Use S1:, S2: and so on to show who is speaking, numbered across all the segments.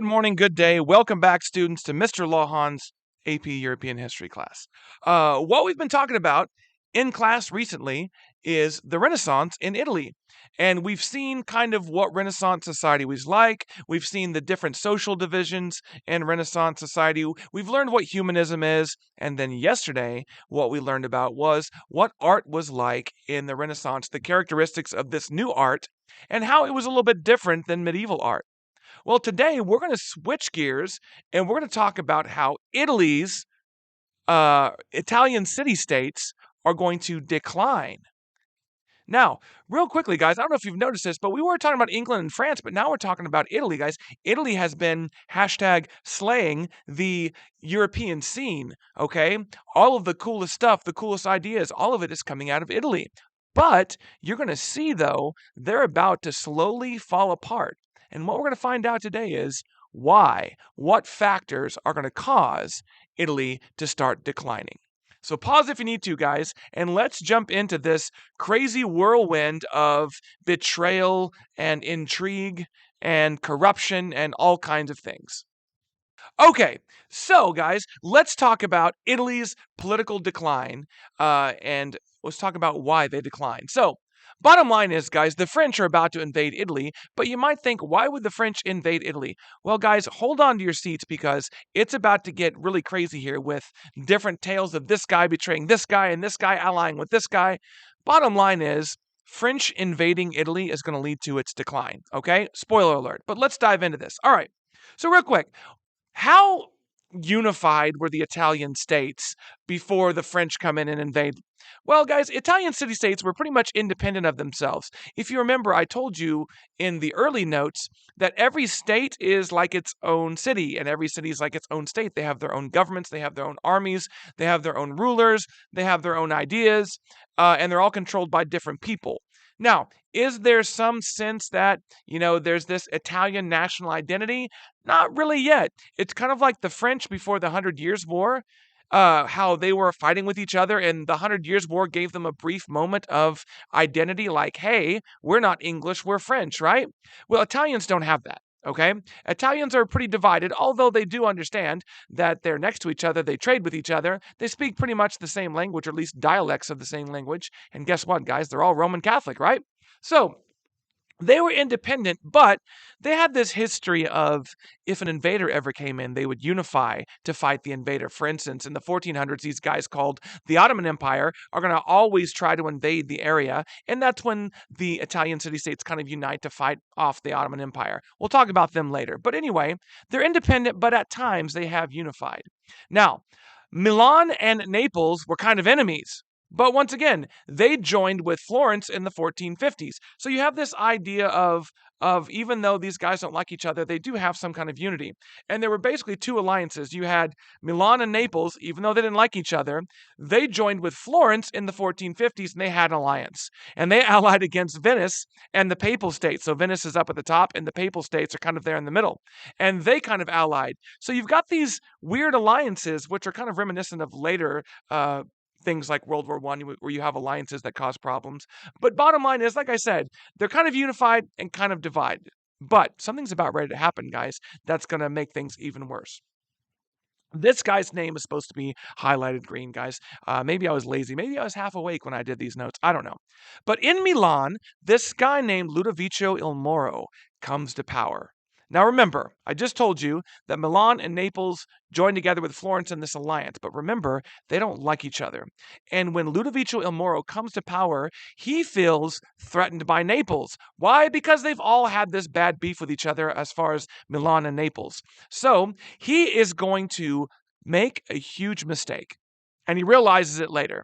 S1: morning, good day. Welcome back, students, to Mr. Lawhon's AP European History class. What we've been talking about in class recently is the Renaissance in Italy. And we've seen kind of what Renaissance society was like. We've seen the different social divisions in Renaissance society. We've learned what humanism is. And then yesterday, what we learned about was what art was like in the Renaissance, the characteristics of this new art, and how it was a little bit different than medieval art. Well, today we're going to switch gears and we're going to talk about how Italy's Italian city-states are going to decline. Now, real quickly, guys, I don't know if you've noticed this, but we were talking about England and France, but now we're talking about Italy, guys. Italy has been #slaying the European scene, okay? All of the coolest stuff, the coolest ideas, all of it is coming out of Italy. But you're going to see, though, they're about to slowly fall apart. And what we're going to find out today is why. What factors are going to cause Italy to start declining? So pause if you need to, guys, and let's jump into this crazy whirlwind of betrayal and intrigue and corruption and all kinds of things. Okay, so guys, let's talk about Italy's political decline, and let's talk about why they declined. So, bottom line is, guys, the French are about to invade Italy, but you might think, why would the French invade Italy? Well, guys, hold on to your seats because it's about to get really crazy here with different tales of this guy betraying this guy and this guy allying with this guy. Bottom line is, French invading Italy is going to lead to its decline, okay? Spoiler alert, but let's dive into this. All right, so real quick, how unified were the Italian states before the French come in and invade? Well, guys, Italian city-states were pretty much independent of themselves. If you remember, I told you in the early notes that every state is like its own city, and every city is like its own state. They have their own governments, they have their own armies, they have their own rulers, they have their own ideas, and they're all controlled by different people. Now, is there some sense that, there's this Italian national identity? Not really yet. It's kind of like the French before the 100 Years' War, how they were fighting with each other, and the 100 Years' War gave them a brief moment of identity, like, hey, we're not English, we're French, right? Well, Italians don't have that. Okay? Italians are pretty divided, although they do understand that they're next to each other, they trade with each other, they speak pretty much the same language, or at least dialects of the same language. And guess what, guys? They're all Roman Catholic, right? So, they were independent, but they had this history of if an invader ever came in, they would unify to fight the invader. For instance, in the 1400s, these guys called the Ottoman Empire are going to always try to invade the area, and that's when the Italian city-states kind of unite to fight off the Ottoman Empire. We'll talk about them later. But anyway, they're independent, but at times they have unified. Now, Milan and Naples were kind of enemies. But once again, they joined with Florence in the 1450s. So you have this idea of even though these guys don't like each other, they do have some kind of unity. And there were basically two alliances. You had Milan and Naples, even though they didn't like each other, they joined with Florence in the 1450s and they had an alliance. And they allied against Venice and the Papal States. So Venice is up at the top and the Papal States are kind of there in the middle. And they kind of allied. So you've got these weird alliances, which are kind of reminiscent of later things like World War I, where you have alliances that cause problems. But bottom line is, like I said, they're kind of unified and kind of divided. But something's about ready to happen, guys, that's going to make things even worse. This guy's name is supposed to be highlighted green, guys. Maybe I was lazy. Maybe I was half awake when I did these notes. I don't know. But in Milan, this guy named Ludovico il Moro comes to power. Now remember, I just told you that Milan and Naples joined together with Florence in this alliance, but remember, they don't like each other. And when Ludovico il Moro comes to power, he feels threatened by Naples. Why? Because they've all had this bad beef with each other as far as Milan and Naples. So he is going to make a huge mistake, and he realizes it later.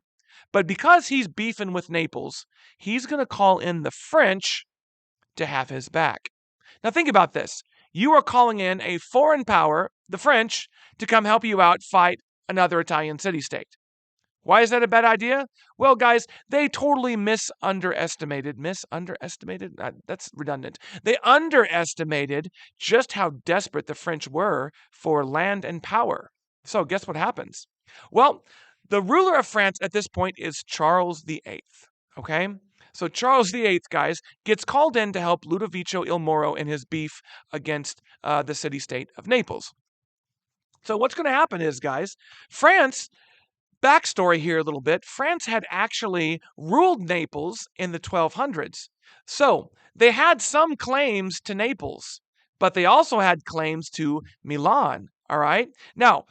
S1: But because he's beefing with Naples, he's going to call in the French to have his back. Now think about this. You are calling in a foreign power, the French, to come help you out fight another Italian city-state. Why is that a bad idea? Well, guys, they totally underestimated, that's redundant. They underestimated just how desperate the French were for land and power. So guess what happens? Well, the ruler of France at this point is Charles VIII, okay? So Charles VIII, guys, gets called in to help Ludovico il Moro in his beef against the city-state of Naples. So what's going to happen is, guys, France, backstory here a little bit, France had actually ruled Naples in the 1200s. So they had some claims to Naples, but they also had claims to Milan, all right? Now,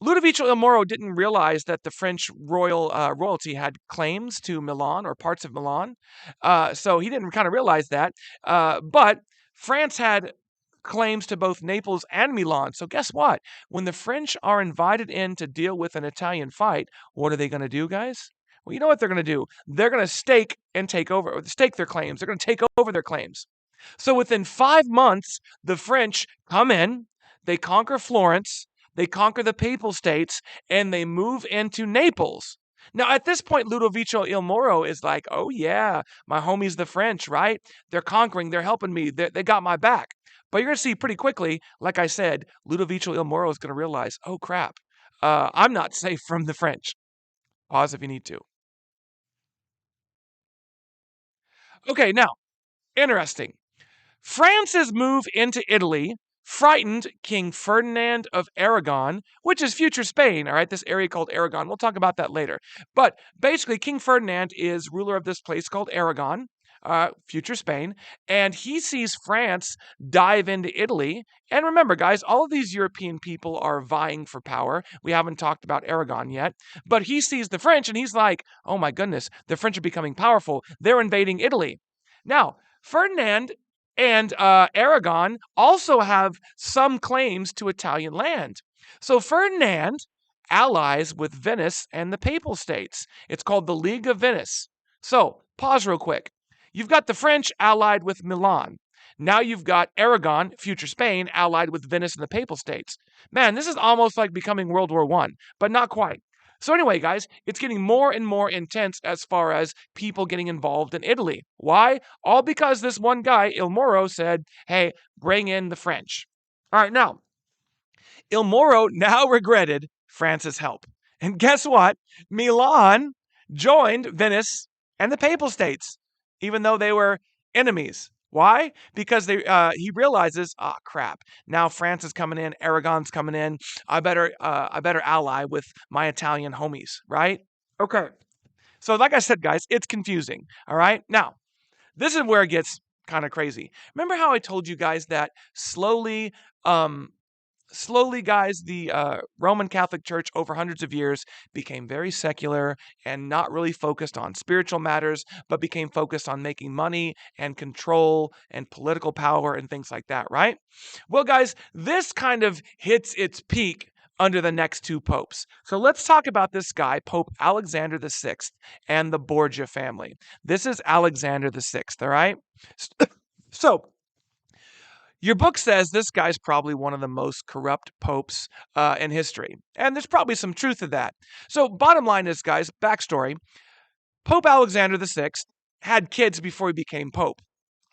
S1: Ludovico il Moro didn't realize that the French royalty had claims to Milan or parts of Milan, so he didn't kind of realize that. But France had claims to both Naples and Milan. So guess what? When the French are invited in to deal with an Italian fight, what are they going to do, guys? Well, you know what they're going to do. They're going to stake their claims. They're going to take over their claims. So within 5 months, the French come in, they conquer Florence, they conquer the Papal States, and they move into Naples. Now, at this point, Ludovico il Moro is like, oh yeah, my homies the French, right? They're conquering, they're helping me, they got my back. But you're going to see pretty quickly, like I said, Ludovico il Moro is going to realize, oh crap, I'm not safe from the French. Pause if you need to. Okay, now, interesting. France's move into Italy frightened King Ferdinand of Aragon, which is future Spain, all right, this area called Aragon. We'll talk about that later. But basically, King Ferdinand is ruler of this place called Aragon, future Spain, and he sees France dive into Italy. And remember, guys, all of these European people are vying for power. We haven't talked about Aragon yet, but he sees the French and he's like, oh my goodness, the French are becoming powerful. They're invading Italy. Now, Ferdinand and Aragon also have some claims to Italian land. So Ferdinand allies with Venice and the Papal States. It's called the League of Venice. So, pause real quick. You've got the French allied with Milan. Now you've got Aragon, future Spain, allied with Venice and the Papal States. Man, this is almost like becoming World War I, but not quite. So anyway, guys, it's getting more and more intense as far as people getting involved in Italy. Why? All because this one guy, Il Moro, said, hey, bring in the French. All right, now, Il Moro now regretted France's help. And guess what? Milan joined Venice and the Papal States, even though they were enemies. Why? Because he realizes, crap. Now France is coming in, Aragon's coming in. I better ally with my Italian homies, right? Okay. So like I said, guys, it's confusing. All right. Now, this is where it gets kind of crazy. Remember how I told you guys that slowly, guys, the Roman Catholic Church over hundreds of years became very secular and not really focused on spiritual matters, but became focused on making money and control and political power and things like that, right? Well, guys, this kind of hits its peak under the next two popes. So let's talk about this guy, Pope Alexander VI, and the Borgia family. This is Alexander VI, all right? So, your book says this guy's probably one of the most corrupt popes in history. And there's probably some truth to that. So bottom line is, guys, backstory. Pope Alexander VI had kids before he became pope.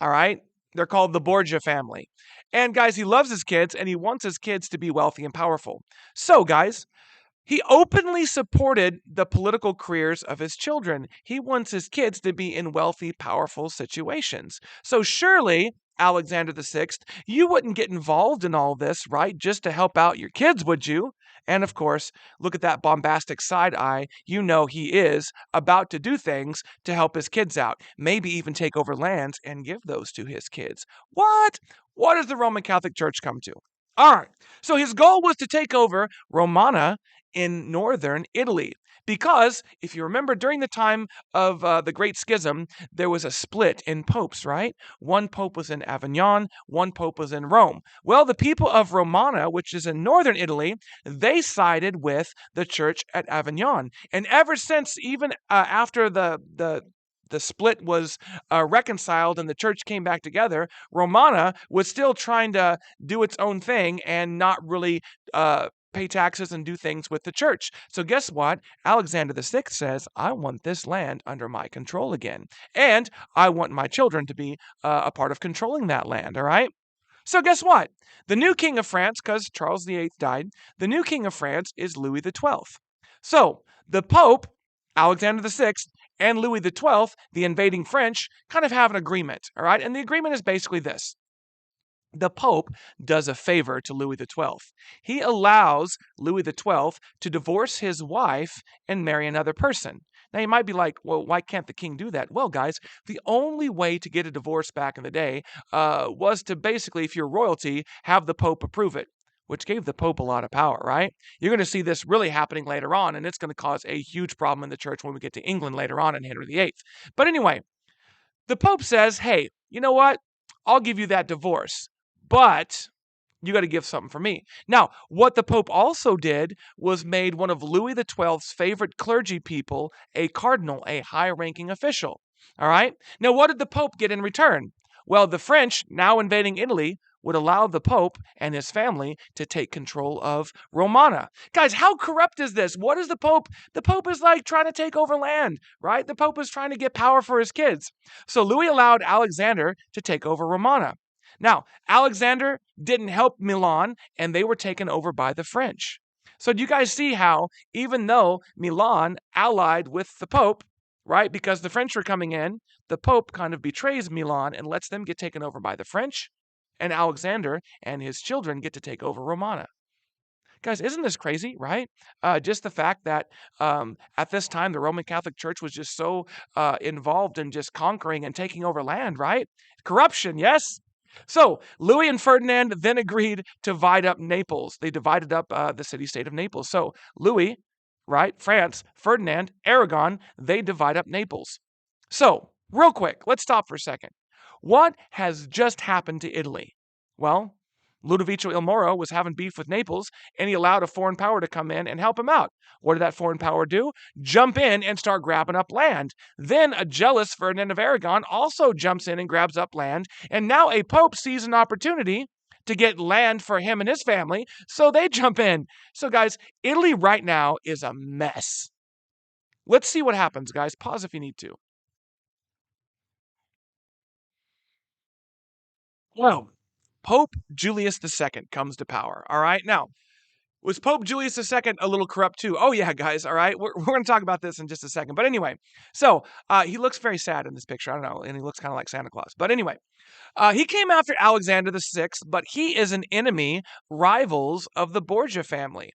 S1: All right? They're called the Borgia family. And guys, he loves his kids and he wants his kids to be wealthy and powerful. So, guys, he openly supported the political careers of his children. He wants his kids to be in wealthy, powerful situations. So surely, Alexander VI, you wouldn't get involved in all this, right? Just to help out your kids, would you? And of course, look at that bombastic side eye. You know he is about to do things to help his kids out. Maybe even take over lands and give those to his kids. What? What does the Roman Catholic Church come to? All right. So his goal was to take over Romana in northern Italy. Because, if you remember, during the time of the Great Schism, there was a split in popes, right? One pope was in Avignon, one pope was in Rome. Well, the people of Romana, which is in northern Italy, they sided with the church at Avignon. And ever since, even after the split was reconciled and the church came back together, Romana was still trying to do its own thing and not really pay taxes and do things with the church. So guess what? Alexander VI says, I want this land under my control again. And I want my children to be a part of controlling that land, all right? So guess what? The new king of France, because Charles VIII died, the new king of France is Louis XII. So the Pope, Alexander VI, and Louis XII, the invading French, kind of have an agreement, all right? And the agreement is basically this. The Pope does a favor to Louis XII. He allows Louis XII to divorce his wife and marry another person. Now, you might be like, well, why can't the king do that? Well, guys, the only way to get a divorce back in the day was to basically, if you're royalty, have the Pope approve it, which gave the Pope a lot of power, right? You're going to see this really happening later on, and it's going to cause a huge problem in the church when we get to England later on in Henry VIII. But anyway, the Pope says, hey, you know what? I'll give you that divorce, but you got to give something for me. Now, what the Pope also did was made one of Louis XII's favorite clergy people a cardinal, a high-ranking official. All right? Now, what did the Pope get in return? Well, the French, now invading Italy, would allow the Pope and his family to take control of Romana. Guys, how corrupt is this? What is the Pope? The Pope is like trying to take over land, right? The Pope is trying to get power for his kids. So Louis allowed Alexander to take over Romana. Now, Alexander didn't help Milan, and they were taken over by the French. So do you guys see how, even though Milan allied with the Pope, right, because the French were coming in, the Pope kind of betrays Milan and lets them get taken over by the French, and Alexander and his children get to take over Romana. Guys, isn't this crazy, right? Just the fact that at this time, the Roman Catholic Church was just so involved in just conquering and taking over land, right? Corruption, yes? So Louis and Ferdinand then agreed to divide up Naples. They divided up the city-state of Naples. So Louis, right, France, Ferdinand, Aragon, they divide up Naples. So real quick, let's stop for a second. What has just happened to Italy? Well, Ludovico il Moro was having beef with Naples, and he allowed a foreign power to come in and help him out. What did that foreign power do? Jump in and start grabbing up land. Then a jealous Ferdinand of Aragon also jumps in and grabs up land, and now a pope sees an opportunity to get land for him and his family, so they jump in. So guys, Italy right now is a mess. Let's see what happens, guys. Pause if you need to. Well, Pope Julius II comes to power. All right. Now, was Pope Julius II a little corrupt too? Oh, yeah, guys. All right. We're going to talk about this in just a second. But anyway, so he looks very sad in this picture. I don't know. And he looks kind of like Santa Claus. But anyway, he came after Alexander VI, but he is an enemy, rivals of the Borgia family.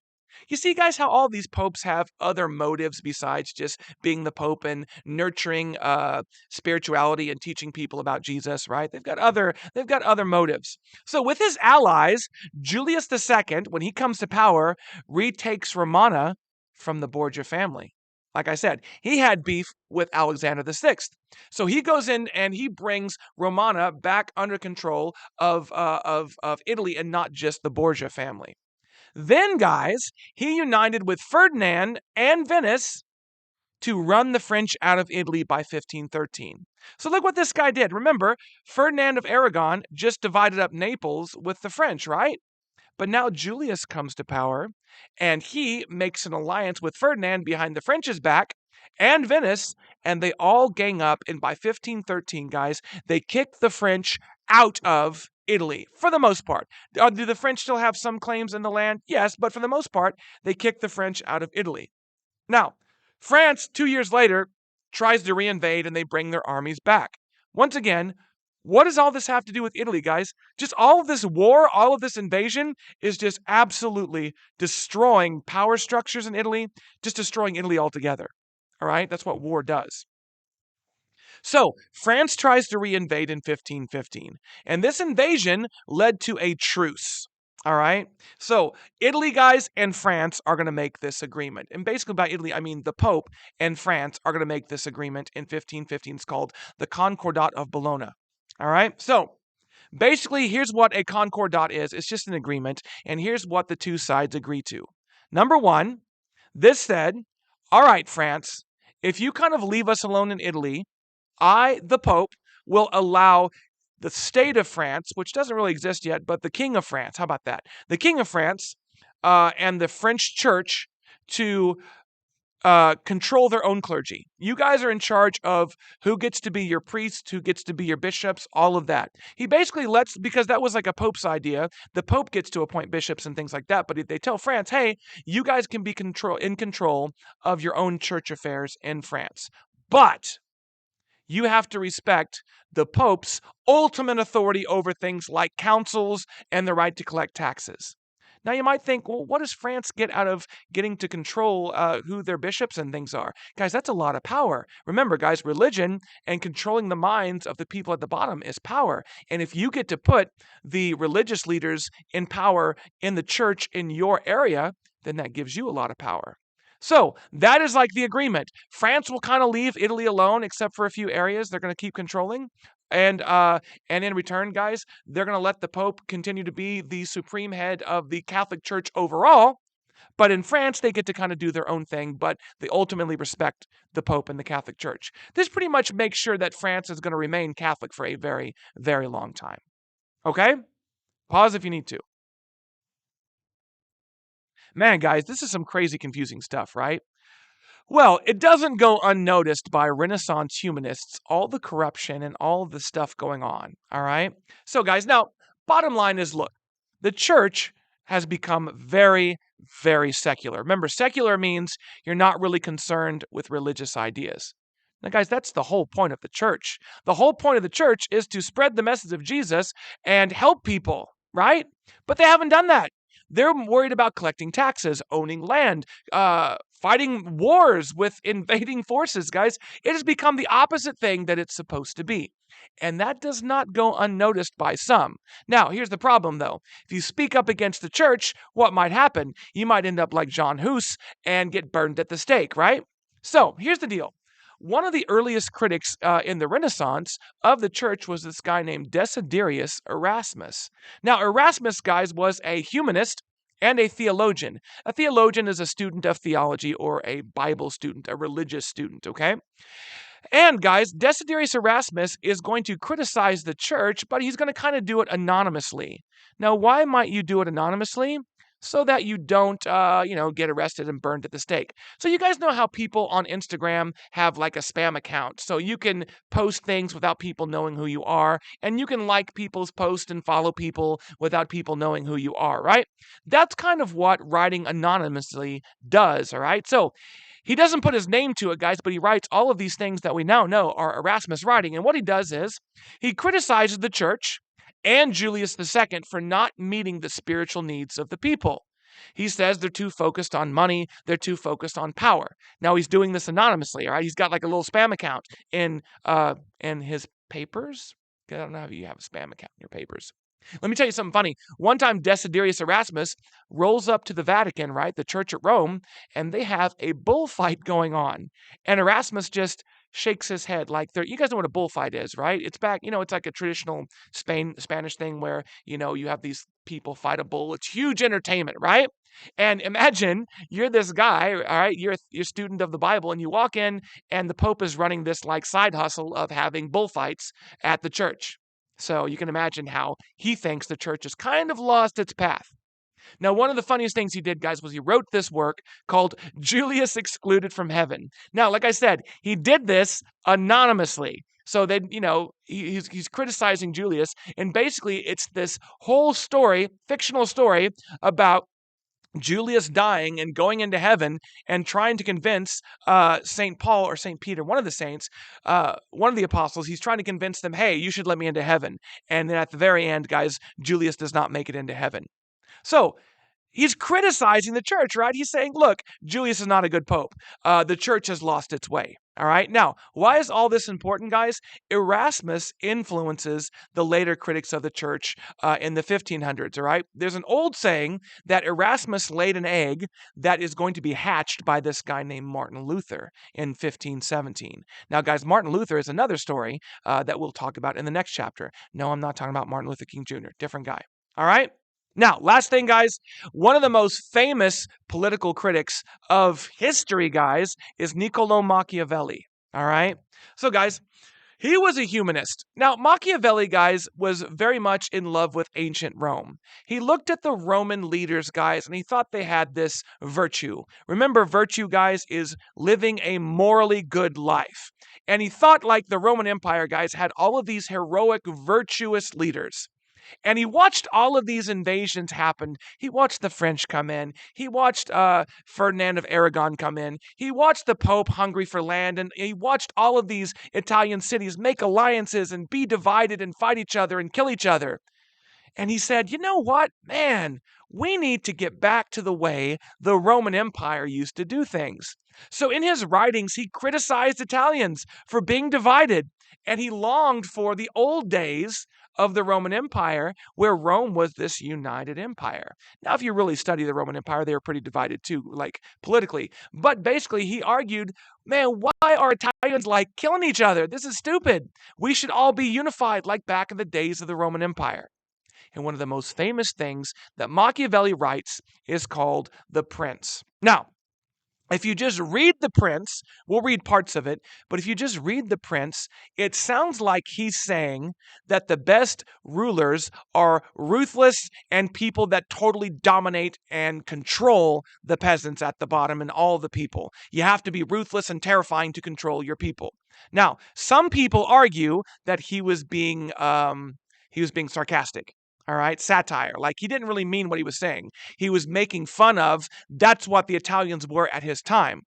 S1: You see, guys, how all these popes have other motives besides just being the pope and nurturing spirituality and teaching people about Jesus, right? They've got other motives. So with his allies, Julius II, when he comes to power, retakes Romana from the Borgia family. Like I said, he had beef with Alexander VI. So he goes in and he brings Romana back under control of Italy and not just the Borgia family. Then, guys, he united with Ferdinand and Venice to run the French out of Italy by 1513. So look what this guy did. Remember, Ferdinand of Aragon just divided up Naples with the French, right? But now Julius comes to power, and he makes an alliance with Ferdinand behind the French's back and Venice, and they all gang up, and by 1513, guys, they kick the French out of Italy, for the most part. Do the French still have some claims in the land? Yes, but for the most part, they kick the French out of Italy. Now, France, 2 years later, tries to reinvade, and they bring their armies back. Once again, what does all this have to do with Italy, guys? Just all of this war, all of this invasion is just absolutely destroying power structures in Italy, just destroying Italy altogether. All right? That's what war does. So, France tries to reinvade in 1515, and this invasion led to a truce. All right? So, Italy, guys, and France are going to make this agreement. And basically, by Italy, I mean the Pope and France are going to make this agreement in 1515. It's called the Concordat of Bologna. All right? So, basically, here's what a concordat is. It's just an agreement, and here's what the two sides agree to. Number one, this said, all right, France, if you kind of leave us alone in Italy, I, the Pope, will allow the state of France, which doesn't really exist yet, but the King of France, how about that? The King of France and the French church to control their own clergy. You guys are in charge of who gets to be your priests, who gets to be your bishops, all of that. He basically lets, because that was like a pope's idea, the pope gets to appoint bishops and things like that, but they tell France, hey, you guys can be in control of your own church affairs in France. But you have to respect the Pope's ultimate authority over things like councils and the right to collect taxes. Now, you might think, well, what does France get out of getting to control who their bishops and things are? Guys, that's a lot of power. Remember, guys, religion and controlling the minds of the people at the bottom is power. And if you get to put the religious leaders in power in the church in your area, then that gives you a lot of power. So that is like the agreement. France will kind of leave Italy alone, except for a few areas they're going to keep controlling. And in return, guys, they're going to let the Pope continue to be the supreme head of the Catholic Church overall. But in France, they get to kind of do their own thing, but they ultimately respect the Pope and the Catholic Church. This pretty much makes sure that France is going to remain Catholic for a very, very long time. Okay? Pause if you need to. Man, guys, this is some crazy, confusing stuff, right? Well, it doesn't go unnoticed by Renaissance humanists, all the corruption and all the stuff going on, all right? So, guys, now, bottom line is look, the church has become very, very secular. Remember, secular means you're not really concerned with religious ideas. Now, guys, that's the whole point of the church. The whole point of the church is to spread the message of Jesus and help people, right? But they haven't done that. They're worried about collecting taxes, owning land, fighting wars with invading forces, guys. It has become the opposite thing that it's supposed to be. And that does not go unnoticed by some. Now, here's the problem, though. If you speak up against the church, what might happen? You might end up like John Hus and get burned at the stake, right? So, here's the deal. One of the earliest critics in the Renaissance of the church was this guy named Desiderius Erasmus. Now, Erasmus, guys, was a humanist and a theologian. A theologian is a student of theology or a Bible student, a religious student, okay? And guys, Desiderius Erasmus is going to criticize the church, but he's going to kind of do it anonymously. Now, why might you do it anonymously? So that you don't, get arrested and burned at the stake. So you guys know how people on Instagram have like a spam account. So you can post things without people knowing who you are, and you can like people's posts and follow people without people knowing who you are, right? That's kind of what writing anonymously does, all right? So he doesn't put his name to it, guys, but he writes all of these things that we now know are Erasmus writing. And what he does is he criticizes the church and Julius II for not meeting the spiritual needs of the people. He says they're too focused on money, they're too focused on power. Now he's doing this anonymously, all right? He's got like a little spam account in his papers. I don't know how you have a spam account in your papers. Let me tell you something funny. One time, Desiderius Erasmus rolls up to the Vatican, right, the church at Rome, and they have a bullfight going on. And Erasmus just shakes his head like you guys know what a bullfight is, right? It's back, it's like a traditional Spanish thing where, you have these people fight a bull. It's huge entertainment, right? And imagine you're this guy, all right, you're a student of the Bible, and you walk in and the Pope is running this like side hustle of having bullfights at the church. So you can imagine how he thinks the church has kind of lost its path. Now, one of the funniest things he did, guys, was he wrote this work called Julius Excluded from Heaven. Now, like I said, he did this anonymously. So that, he's criticizing Julius. And basically, it's this whole story, fictional story, about Julius dying and going into heaven and trying to convince St. Paul or St. Peter, one of the saints, one of the apostles, he's trying to convince them, hey, you should let me into heaven. And then at the very end, guys, Julius does not make it into heaven. So he's criticizing the church, right? He's saying, look, Julius is not a good pope. The church has lost its way. All right. Now, why is all this important, guys? Erasmus influences the later critics of the church in the 1500s. All right. There's an old saying that Erasmus laid an egg that is going to be hatched by this guy named Martin Luther in 1517. Now, guys, Martin Luther is another story that we'll talk about in the next chapter. No, I'm not talking about Martin Luther King Jr., different guy. All right. Now, last thing, guys, one of the most famous political critics of history, guys, is Niccolo Machiavelli, all right? So, guys, he was a humanist. Now, Machiavelli, guys, was very much in love with ancient Rome. He looked at the Roman leaders, guys, and he thought they had this virtue. Remember, virtue, guys, is living a morally good life. And he thought like the Roman Empire, guys, had all of these heroic, virtuous leaders. And he watched all of these invasions happen. He watched the French come in. He watched Ferdinand of Aragon come in. He watched the Pope hungry for land. And he watched all of these Italian cities make alliances and be divided and fight each other and kill each other. And he said, you know what, man, we need to get back to the way the Roman Empire used to do things. So in his writings, he criticized Italians for being divided, and he longed for the old days of the Roman Empire where Rome was this united empire. Now, if you really study the Roman Empire, they were pretty divided too, like politically. But basically, he argued, man, why are Italians like killing each other? This is stupid. We should all be unified like back in the days of the Roman Empire. And one of the most famous things that Machiavelli writes is called The Prince. Now, if you just read The Prince, we'll read parts of it, but if you just read The Prince, it sounds like he's saying that the best rulers are ruthless and people that totally dominate and control the peasants at the bottom and all the people. You have to be ruthless and terrifying to control your people. Now, some people argue that he was being sarcastic. All right, satire. Like he didn't really mean what he was saying. He was making fun of that's what the Italians were at his time.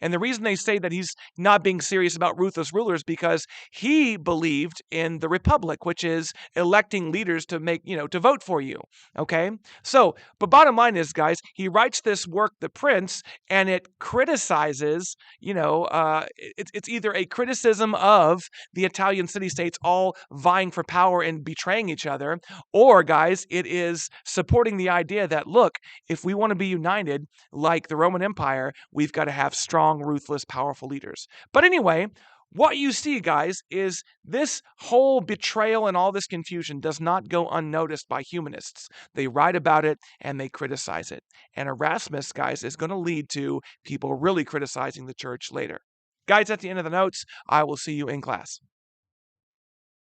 S1: And the reason they say that he's not being serious about ruthless rulers because he believed in the republic, which is electing leaders to to vote for you. Okay. So, but bottom line is, guys, he writes this work, The Prince, and it criticizes, it's either a criticism of the Italian city-states all vying for power and betraying each other, or, guys, it is supporting the idea that, look, if we want to be united like the Roman Empire, we've got to have strong, ruthless, powerful leaders. But anyway, what you see, guys, is this whole betrayal and all this confusion does not go unnoticed by humanists. They write about it and they criticize it. And Erasmus, guys, is going to lead to people really criticizing the church later. Guys, at the end of the notes, I will see you in class.